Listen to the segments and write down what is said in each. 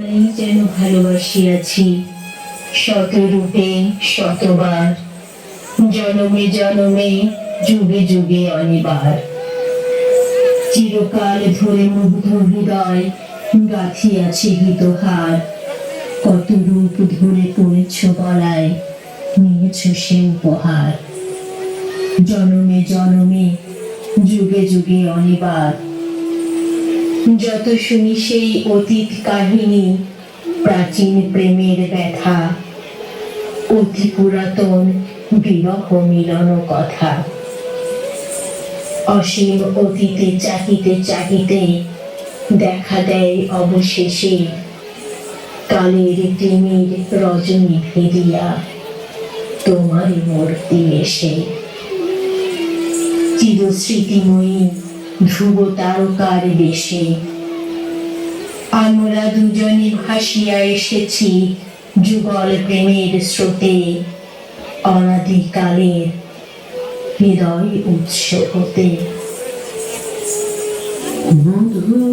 এই যেন ভালোবাসিয়াছি শত রূপে শতবার, জনমে জনমে যুগে যুগে অনিবার। চিরকাল ধরে মুগ্ধ হৃদয় গাঁথিয়াছে গীতহার, কত রূপ ধরে পড়েছ গলায়, নিয়েছ সে উপহার। জনমে জনমে যুগে যুগে অনিবার। যত শুনি সেই অতীত কাহিনী, প্রাচীন প্রেমের ব্যথা, অতি পুরাতন বিরহ মিলন কথা। অসীম অতীতে চাহিতে চাহিতে দেখা দেয় অবশেষে কালের তিমির রজনী ফিরিয়া তোমারই মূর্তি এসে। চিরস্মৃতিময়ী ধ্রুব তারকার বেশে আমরা দুজনে ভাসিয়া এসেছি যুগল প্রেমের স্রোতে, অনাদিকালের হৃদয় উৎস হতে। মধু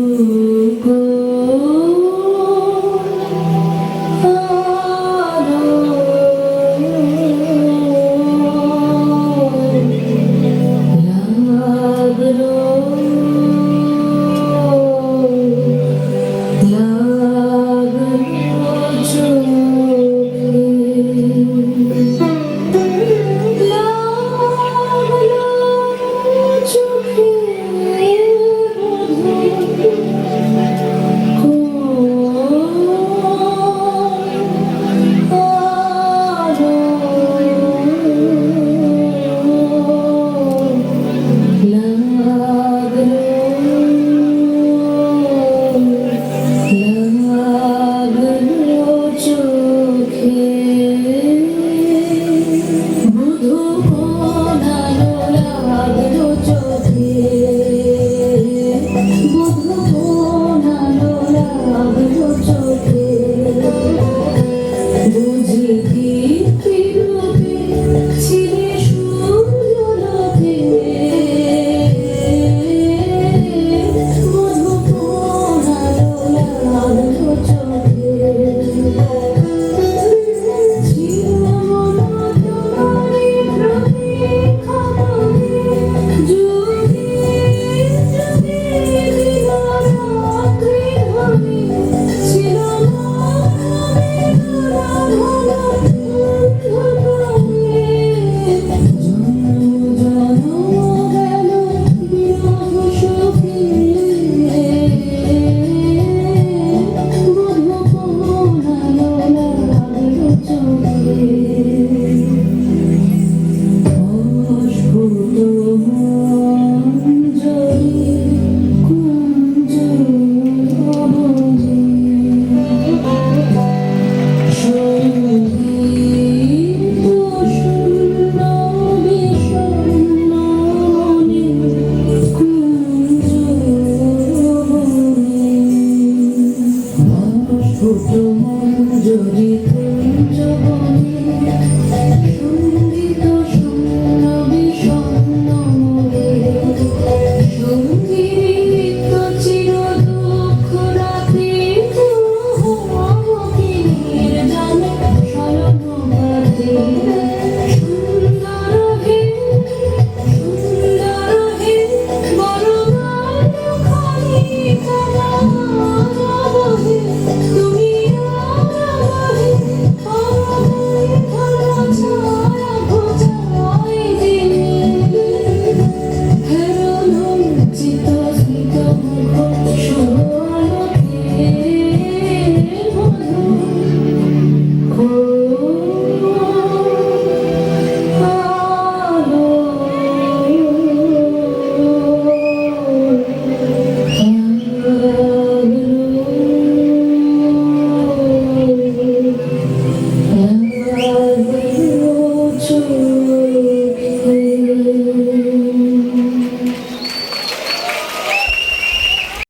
ছোট মঞ্জরি কুঞ্জবনে